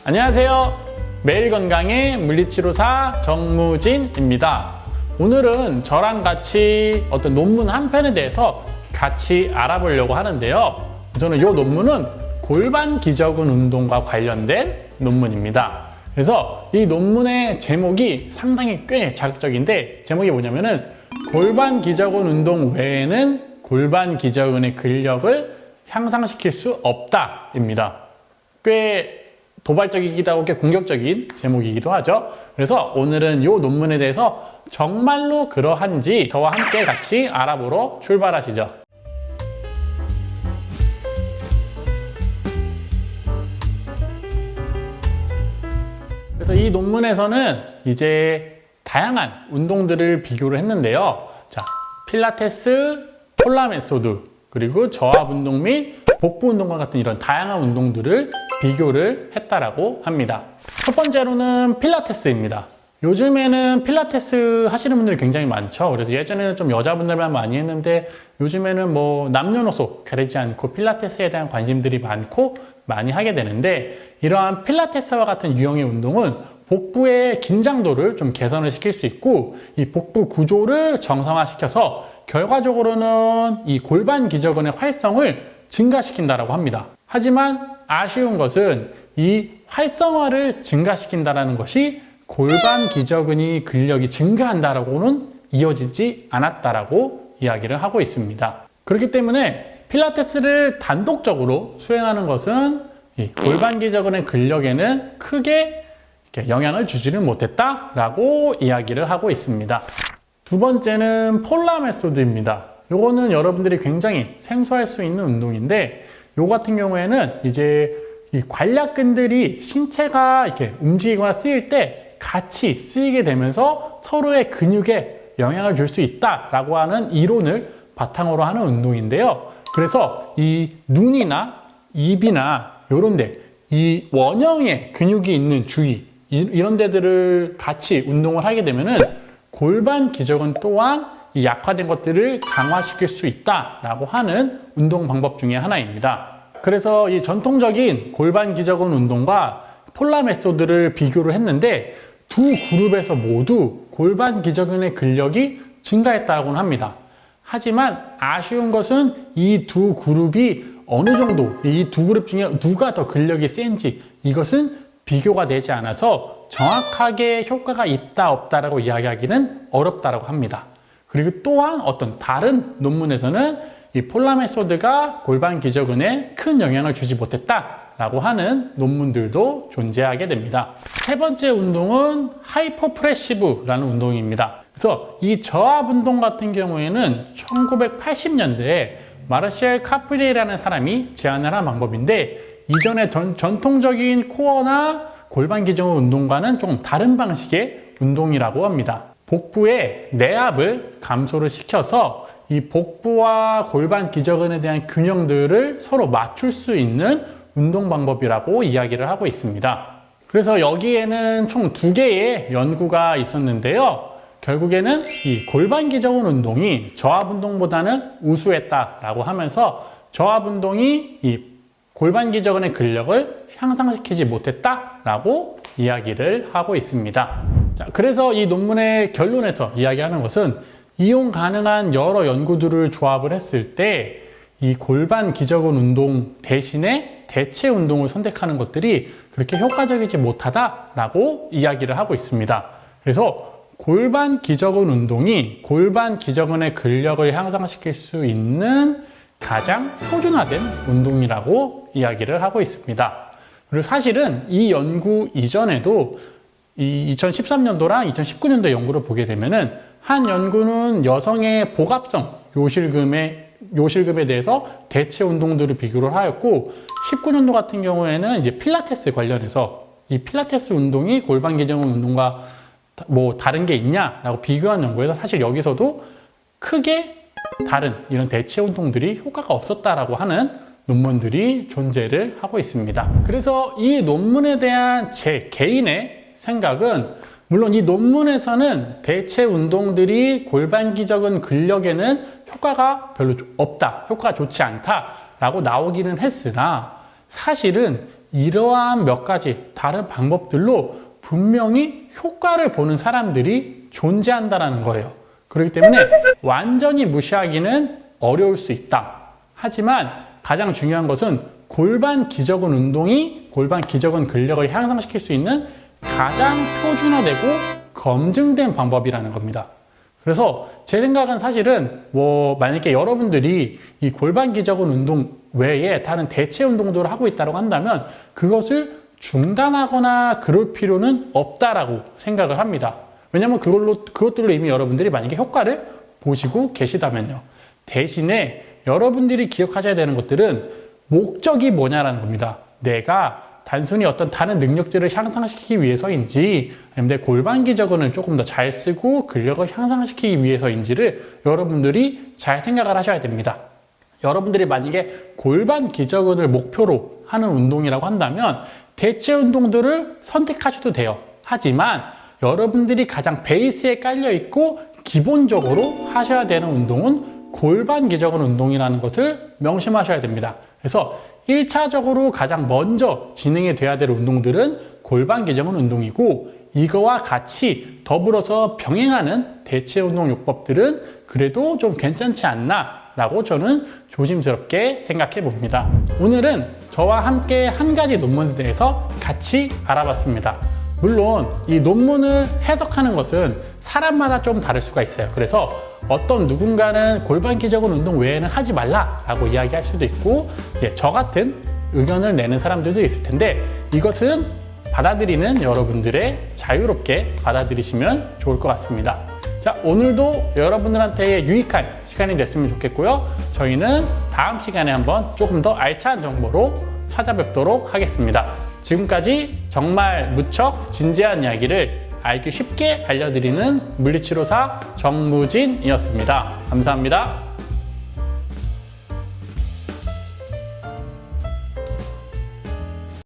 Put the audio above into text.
안녕하세요. 매일 건강의 물리치료사 정무진입니다. 오늘은 저랑 같이 어떤 논문 한 편에 대해서 같이 알아보려고 하는데요. 저는 이 논문은 골반 기저근 운동과 관련된 논문입니다. 그래서 이 논문의 제목이 상당히 꽤 자극적인데, 제목이 뭐냐면은 골반 기저근 운동 외에는 골반 기저근의 근력을 향상시킬 수 없다입니다. 꽤 도발적이기도 하고 꽤 공격적인 제목이기도 하죠. 그래서 오늘은 이 논문에 대해서 정말로 그러한지 저와 함께 같이 알아보러 출발하시죠. 그래서 이 논문에서는 이제 다양한 운동들을 비교를 했는데요. 자, 필라테스, 폴라 메소드, 그리고 저압 운동 및 복부 운동과 같은 이런 다양한 운동들을 비교를 했다라고 합니다. 첫 번째로는 필라테스입니다. 요즘에는 필라테스 하시는 분들이 굉장히 많죠. 그래서 예전에는 좀 여자분들만 많이 했는데 요즘에는 뭐 남녀노소 가리지 않고 필라테스에 대한 관심들이 많고 많이 하게 되는데, 이러한 필라테스와 같은 유형의 운동은 복부의 긴장도를 좀 개선을 시킬 수 있고, 이 복부 구조를 정상화시켜서 결과적으로는 이 골반 기저근의 활성을 증가시킨다라고 합니다. 하지만 아쉬운 것은 이 활성화를 증가시킨다라는 것이 골반 기저근이 근력이 증가한다라고는 이어지지 않았다라고 이야기를 하고 있습니다. 그렇기 때문에 필라테스를 단독적으로 수행하는 것은 이 골반 기저근의 근력에는 크게 영향을 주지는 못했다라고 이야기를 하고 있습니다. 두 번째는 폴라 메소드입니다. 요거는 여러분들이 굉장히 생소할 수 있는 운동인데, 요 같은 경우에는 이제 이 관략근들이 신체가 이렇게 움직이거나 쓰일 때 같이 쓰이게 되면서 서로의 근육에 영향을 줄 수 있다라고 하는 이론을 바탕으로 하는 운동인데요. 그래서 이 눈이나 입이나 요런 데, 이 원형의 근육이 있는 주위, 이런 데들을 같이 운동을 하게 되면은 골반 기저근 또한 이 약화된 것들을 강화시킬 수 있다라고 하는 운동 방법 중에 하나입니다. 그래서 이 전통적인 골반 기저근 운동과 폴라 메소드를 비교를 했는데, 두 그룹에서 모두 골반 기저근의 근력이 증가했다고는 합니다. 하지만 아쉬운 것은 이 두 그룹이 어느 정도, 이 두 그룹 중에 누가 더 근력이 센지, 이것은 비교가 되지 않아서 정확하게 효과가 있다 없다라고 이야기하기는 어렵다라고 합니다. 그리고 또한 어떤 다른 논문에서는 이 폴라 메소드가 골반 기저근에 큰 영향을 주지 못했다라고 하는 논문들도 존재하게 됩니다. 세 번째 운동은 하이퍼프레시브라는 운동입니다. 그래서 이 저압 운동 같은 경우에는 1980년대에 마르셜 카프리라는 사람이 제안을 한 방법인데, 이전의 전통적인 코어나 골반 기저근 운동과는 조금 다른 방식의 운동이라고 합니다. 복부의 내압을 감소를 시켜서 이 복부와 골반 기저근에 대한 균형들을 서로 맞출 수 있는 운동 방법이라고 이야기를 하고 있습니다. 그래서 여기에는 총 2개의 연구가 있었는데요. 결국에는 이 골반 기저근 운동이 저압 운동보다는 우수했다라고 하면서 저압 운동이 이 골반 기저근의 근력을 향상시키지 못했다라고 이야기를 하고 있습니다. 자, 그래서 이 논문의 결론에서 이야기하는 것은 이용 가능한 여러 연구들을 조합을 했을 때 이 골반 기저근 운동 대신에 대체 운동을 선택하는 것들이 그렇게 효과적이지 못하다라고 이야기를 하고 있습니다. 그래서 골반 기저근 운동이 골반 기저근의 근력을 향상시킬 수 있는 가장 표준화된 운동이라고 이야기를 하고 있습니다. 그리고 사실은 이 연구 이전에도 이 2013년도랑 2019년도 연구를 보게 되면은, 한 연구는 여성의 복압성 요실금에 대해서 대체 운동들을 비교를 하였고, 19년도 같은 경우에는 이제 필라테스 관련해서 이 필라테스 운동이 골반 기저근 운동과 뭐 다른 게 있냐라고 비교한 연구에서 사실 여기서도 크게 다른 이런 대체 운동들이 효과가 없었다라고 하는 논문들이 존재를 하고 있습니다. 그래서 이 논문에 대한 제 개인의 생각은, 물론 이 논문에서는 대체 운동들이 골반 기저근 근력에는 효과가 별로 없다, 효과가 좋지 않다라고 나오기는 했으나, 사실은 이러한 몇 가지 다른 방법들로 분명히 효과를 보는 사람들이 존재한다는 거예요. 그렇기 때문에 완전히 무시하기는 어려울 수 있다. 하지만 가장 중요한 것은 골반 기저근 운동이 골반 기저근 근력을 향상시킬 수 있는 가장 표준화되고 검증된 방법이라는 겁니다. 그래서 제 생각은 사실은 만약에 여러분들이 이 골반 기저근 운동 외에 다른 대체 운동들을 하고 있다고 한다면 그것을 중단하거나 그럴 필요는 없다라고 생각을 합니다. 왜냐하면 그것들로 이미 여러분들이 만약에 효과를 보시고 계시다면요. 대신에 여러분들이 기억하셔야 되는 것들은 목적이 뭐냐라는 겁니다. 내가 단순히 어떤 다른 능력들을 향상시키기 위해서인지 아니면 내 골반 기저근을 조금 더 잘 쓰고 근력을 향상시키기 위해서인지를 여러분들이 잘 생각을 하셔야 됩니다. 여러분들이 만약에 골반 기저근을 목표로 하는 운동이라고 한다면 대체 운동들을 선택하셔도 돼요. 하지만 여러분들이 가장 베이스에 깔려 있고 기본적으로 하셔야 되는 운동은 골반 기저근 운동이라는 것을 명심하셔야 됩니다. 그래서 1차적으로 가장 먼저 진행이 돼야 될 운동들은 골반 기저근 운동이고 이거와 같이 더불어서 병행하는 대체 운동 요법들은 그래도 좀 괜찮지 않나 라고 저는 조심스럽게 생각해 봅니다. 오늘은 저와 함께 한 가지 논문에 대해서 같이 알아봤습니다. 물론 이 논문을 해석하는 것은 사람마다 좀 다를 수가 있어요. 그래서 어떤 누군가는 골반 기저근 운동 외에는 하지 말라라고 이야기할 수도 있고 저 같은 의견을 내는 사람들도 있을 텐데 이것은 받아들이는 여러분들의 자유롭게 받아들이시면 좋을 것 같습니다. 자, 오늘도 여러분들한테 유익한 시간이 됐으면 좋겠고요. 저희는 다음 시간에 한번 조금 더 알찬 정보로 찾아뵙도록 하겠습니다. 지금까지 정말 무척 진지한 이야기를 알기 쉽게 알려드리는 물리치료사 정무진이었습니다. 감사합니다.